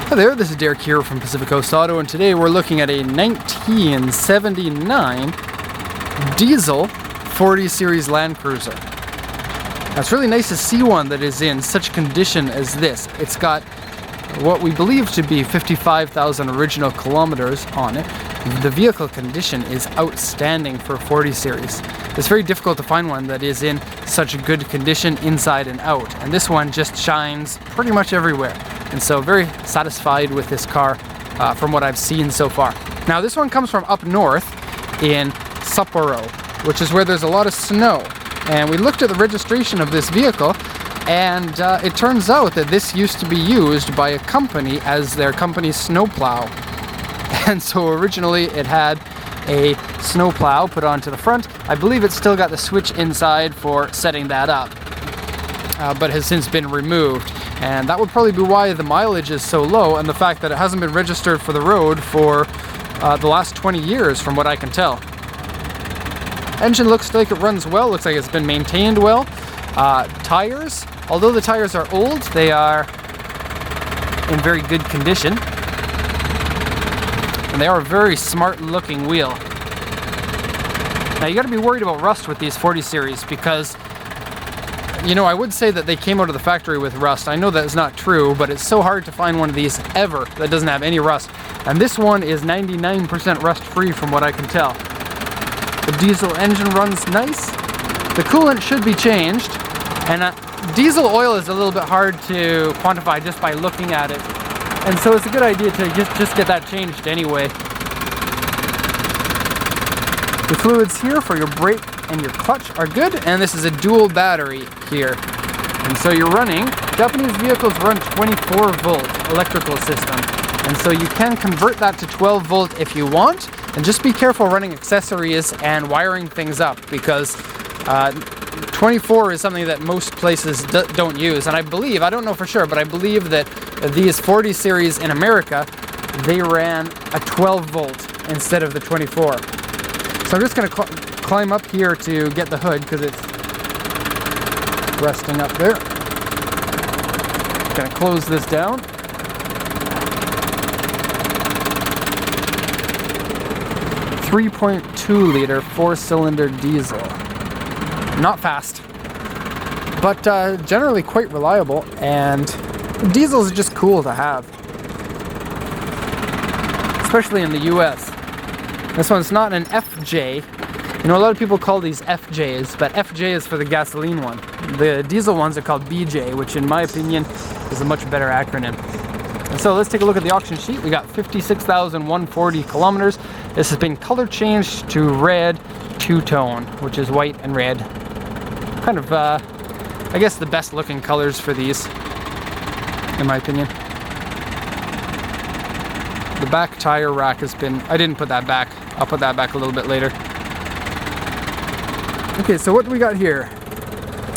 Hi there, this is Derek here from Pacific Coast Auto, and today we're looking at a 1979 diesel 40 Series Land Cruiser. Now, it's really nice to see one that is in such condition as this. It's got what we believe to be 55,000 original kilometers on it. The vehicle condition is outstanding for 40 Series. It's very difficult to find one that is in such good condition inside and out, and this one just shines pretty much everywhere. And so very satisfied with this car from what I've seen so far. Now this one comes from up north in Sapporo, which is where there's a lot of snow. And we looked at the registration of this vehicle, and it turns out that this used to be used by a company as their company's snowplow. And so originally it had a snowplow put onto the front. I believe it's still got the switch inside for setting that up, but has since been removed. And that would probably be why the mileage is so low, and the fact that it hasn't been registered for the road for the last 20 years from what I can tell. Engine looks like it runs well, looks like it's been maintained well. Tires, although the tires are old, they are in very good condition. And they are a very smart looking wheel. Now you gotta be worried about rust with these 40 Series because, you know, I would say that they came out of the factory with rust. I know that is not true, but it's so hard to find one of these ever that doesn't have any rust. And this one is 99% rust free from what I can tell. The diesel engine runs nice. The coolant should be changed. And diesel oil is a little bit hard to quantify just by looking at it. And so it's a good idea to just get that changed anyway. The fluids here for your brake and your clutch are good, and this is a dual battery here. And so you're running, Japanese vehicles run 24 volt electrical system. And so you can convert that to 12 volt if you want, and just be careful running accessories and wiring things up because 24 is something that most places don't use. And I believe, I don't know for sure, but I believe that these 40 Series in America, they ran a 12 volt instead of the 24. So I'm just gonna climb up here to get the hood because it's resting up there. Gonna close this down. .2 liter 4-cylinder diesel. Not fast, but generally quite reliable, and diesels are just cool to have, especially in the US. This one's not an FJ. You know, a lot of people call these FJs, but FJ is for the gasoline one. The diesel ones are called BJ, which in my opinion is a much better acronym. And so let's take a look at the auction sheet. We got 56,140 kilometers. This has been color changed to red two-tone, which is white and red. Kind of, I guess the best looking colors for these, in my opinion. The back tire rack has been, I didn't put that back. I'll put that back a little bit later. Okay, so what do we got here?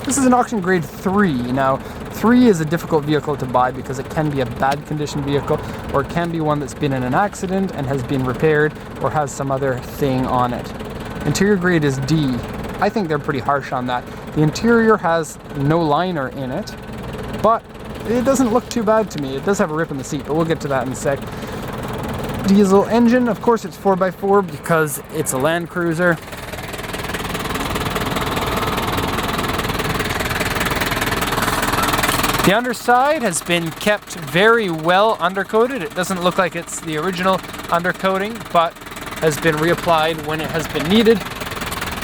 This is an auction grade 3. Now, 3 is a difficult vehicle to buy because it can be a bad condition vehicle, or it can be one that's been in an accident and has been repaired or has some other thing on it. Interior grade is D. I think they're pretty harsh on that. The interior has no liner in it, but it doesn't look too bad to me. It does have a rip in the seat, but we'll get to that in a sec. Diesel engine, of course it's 4x4 because it's a Land Cruiser. The underside has been kept very well undercoated. It doesn't look like it's the original undercoating, but has been reapplied when it has been needed.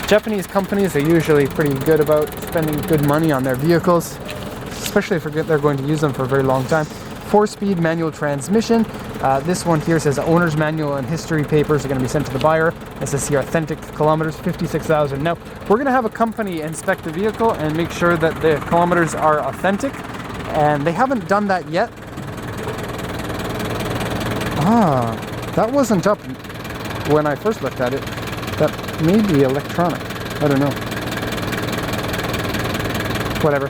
Japanese companies are usually pretty good about spending good money on their vehicles, especially if they're going to use them for a very long time. 4-speed manual transmission. This one here says owner's manual and history papers are going to be sent to the buyer. It says here authentic kilometers, 56,000. Now, we're going to have a company inspect the vehicle and make sure that the kilometers are authentic, and they haven't done that yet. That wasn't up when I first looked at it. That may be electronic. I don't know. Whatever.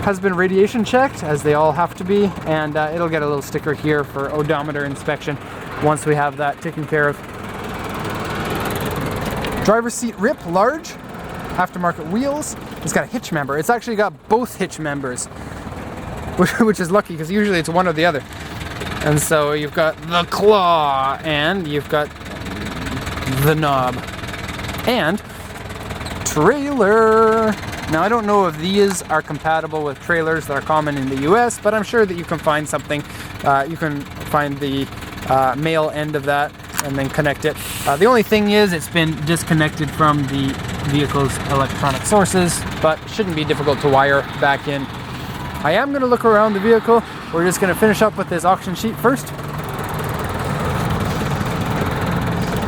Has been radiation checked, as they all have to be, and it'll get a little sticker here for odometer inspection once we have that taken care of. Driver's seat rip, large, aftermarket wheels. It's got a hitch member. It's actually got both hitch members, which is lucky because usually it's one or the other. And so you've got the claw and you've got the knob and trailer. Now I don't know if these are compatible with trailers that are common in the US, but I'm sure that you can find something. You can find the male end of that and then connect it. The only thing is it's been disconnected from the vehicle's electronic sources, but it shouldn't be difficult to wire back in. I am going to look around the vehicle. We're just going to finish up with this auction sheet first.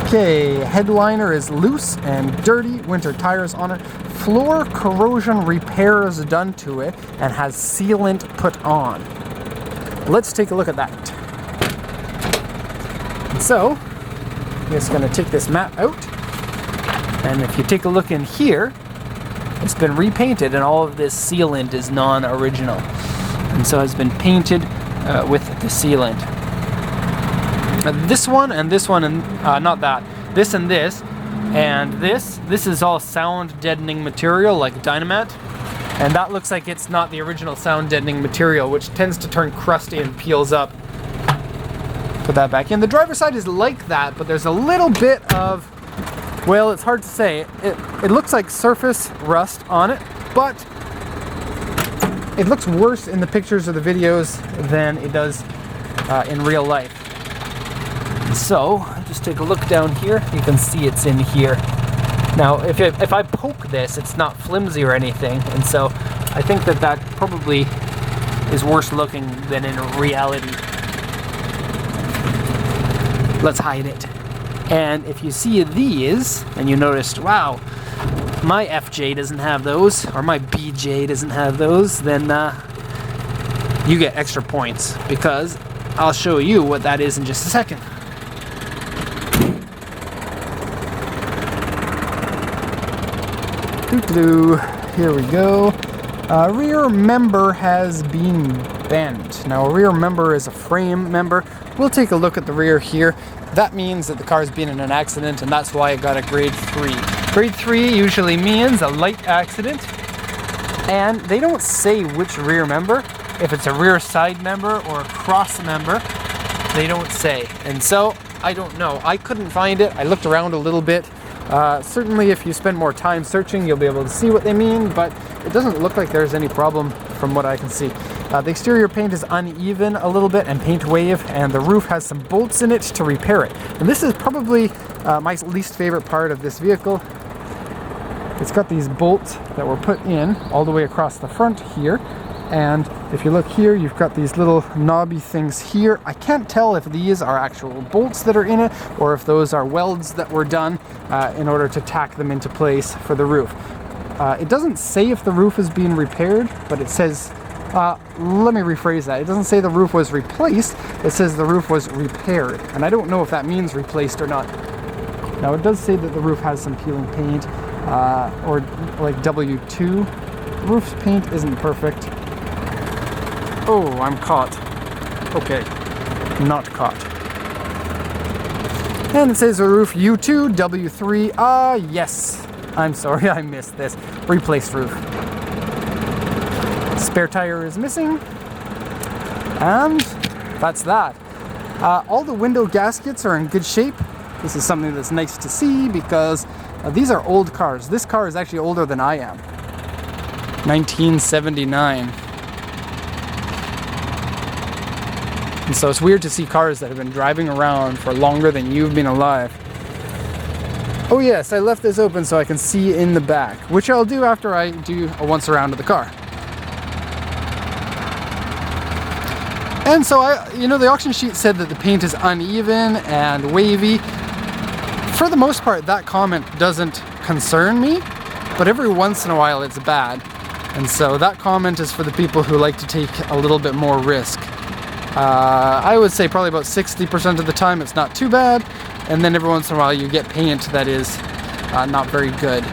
Okay, headliner is loose and dirty, winter tires on it. Floor corrosion repairs done to it and has sealant put on. Let's take a look at that. And so, I'm just going to take this mat out. And if you take a look in here, it's been repainted and all of this sealant is non-original. And so it's been painted with the sealant. This one and this one, and not that. This and this. And this is all sound deadening material like Dynamat. And that looks like it's not the original sound deadening material, which tends to turn crusty and peels up. Put that back in. The driver's side is like that, but there's a little bit of, well, it's hard to say. It looks like surface rust on it, but it looks worse in the pictures or the videos than it does in real life. So, just take a look down here. You can see it's in here. Now, if I poke this, it's not flimsy or anything, and so I think that probably is worse looking than in reality. Let's hide it. And if you see these, and you noticed, wow, my FJ doesn't have those, or my BJ doesn't have those, then you get extra points, because I'll show you what that is in just a second. Here we go. Rear member has been bent. Now, a rear member is a frame member. We'll take a look at the rear here. That means that the car's been in an accident, and that's why it got a grade 3. Grade 3 usually means a light accident, and they don't say which rear member. If it's a rear side member or a cross member, they don't say. And so, I don't know. I couldn't find it. I looked around a little bit. Certainly if you spend more time searching, you'll be able to see what they mean, but it doesn't look like there's any problem from what I can see. The exterior paint is uneven a little bit and paint wave, and the roof has some bolts in it to repair it. And this is probably my least favorite part of this vehicle. It's got these bolts that were put in all the way across the front here. And if you look here, you've got these little knobby things here. I can't tell if these are actual bolts that are in it or if those are welds that were done in order to tack them into place for the roof. It doesn't say if the roof is being repaired, but it says, let me rephrase that. It doesn't say the roof was replaced, it says the roof was repaired. And I don't know if that means replaced or not. Now it does say that the roof has some peeling paint, or like W2. The roof's paint isn't perfect. Oh, I'm caught. Okay, not caught. And it says the roof U2, W3. Yes. I'm sorry, I missed this. Replaced roof. Spare tire is missing. And that's that. All the window gaskets are in good shape. This is something that's nice to see because these are old cars. This car is actually older than I am. 1979. And so it's weird to see cars that have been driving around for longer than you've been alive. Oh yes, I left this open so I can see in the back, which I'll do after I do a once around of the car. And so the auction sheet said that the paint is uneven and wavy. For the most part, that comment doesn't concern me, but every once in a while it's bad. And so that comment is for the people who like to take a little bit more risk. I would say probably about 60% of the time it's not too bad, and then every once in a while you get paint that is not very good.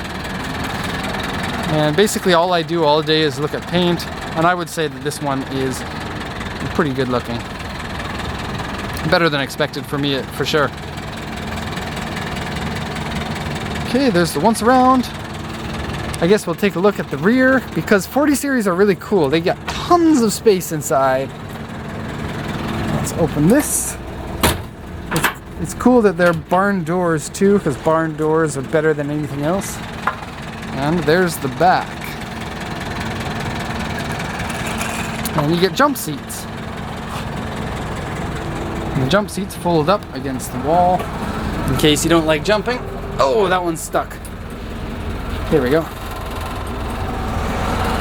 And basically all I do all day is look at paint, and I would say that this one is pretty good looking. Better than expected for me, for sure. Okay, there's the once around. I guess we'll take a look at the rear, because 40 series are really cool. They got tons of space inside. Let's open this. It's cool that they're barn doors too, because barn doors are better than anything else. And there's the back. And you get jump seats. And the jump seats fold up against the wall in case you don't like jumping. Oh, that one's stuck. Here we go.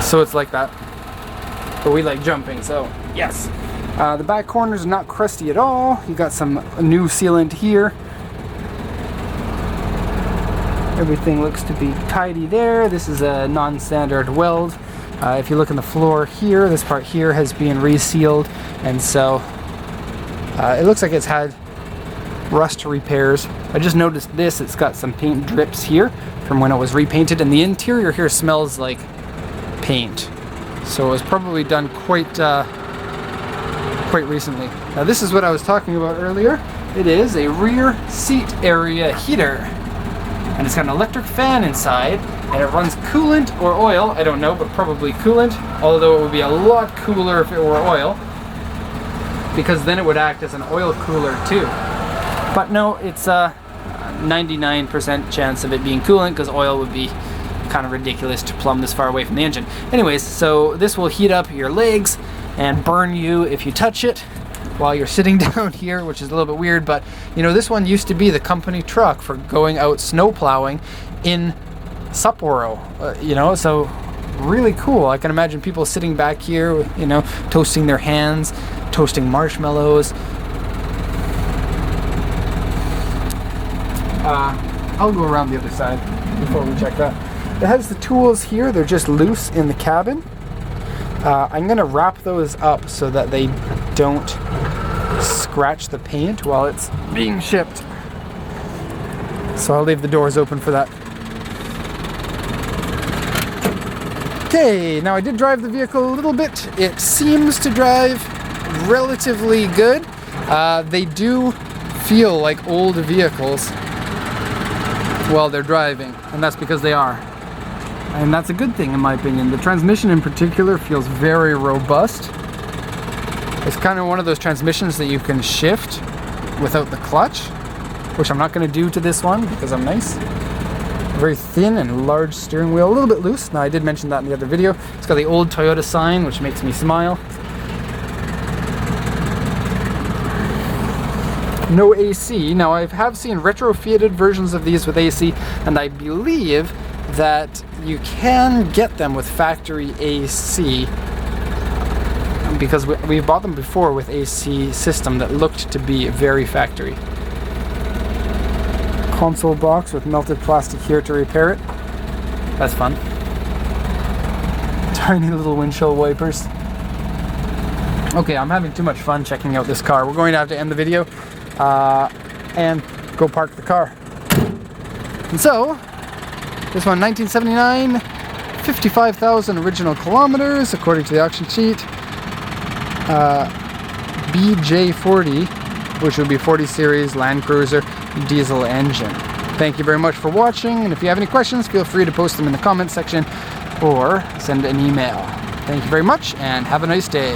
So it's like that. But we like jumping, so yes. The back corners are not crusty at all. You got some new sealant here. Everything looks to be tidy there. This is a non-standard weld. If you look on the floor here, this part here has been resealed, and so it looks like it's had rust repairs. I just noticed this, it's got some paint drips here from when it was repainted, and the interior here smells like paint. So it was probably done quite recently. Now this is what I was talking about earlier. It is a rear seat area heater. And it's got an electric fan inside, and it runs coolant or oil, I don't know, but probably coolant, although it would be a lot cooler if it were oil, because then it would act as an oil cooler too. But no, it's a 99% chance of it being coolant, because oil would be kind of ridiculous to plumb this far away from the engine. Anyways, so this will heat up your legs and burn you if you touch it while you're sitting down here, which is a little bit weird, but you know, this one used to be the company truck for going out snow plowing in Sapporo, you know, so really cool. I can imagine people sitting back here, you know, toasting their hands, toasting marshmallows. I'll go around the other side before we check that. It has the tools here, they're just loose in the cabin. I'm gonna wrap those up so that they don't scratch the paint while it's being shipped. So I'll leave the doors open for that. Okay, now I did drive the vehicle a little bit. It seems to drive relatively good. They do feel like old vehicles while they're driving, and that's because they are. And that's a good thing in my opinion. The transmission in particular feels very robust. It's kind of one of those transmissions that you can shift without the clutch, which I'm not going to do to this one because I'm nice. Very thin and large steering wheel, a little bit loose. Now I did mention that in the other video. It's got the old Toyota sign, which makes me smile. No AC. Now I have seen retrofitted versions of these with AC, and I believe that you can get them with factory AC, because we've bought them before with AC system that looked to be very factory. Console box with melted plastic here to repair it. That's fun. Tiny little windshield wipers. Okay, I'm having too much fun checking out this car. We're going to have to end the video and go park the car. And so, this one, 1979, 55,000 original kilometers, according to the auction sheet. BJ40, which would be 40 series Land Cruiser diesel engine. Thank you very much for watching, and if you have any questions, feel free to post them in the comment section or send an email. Thank you very much, and have a nice day.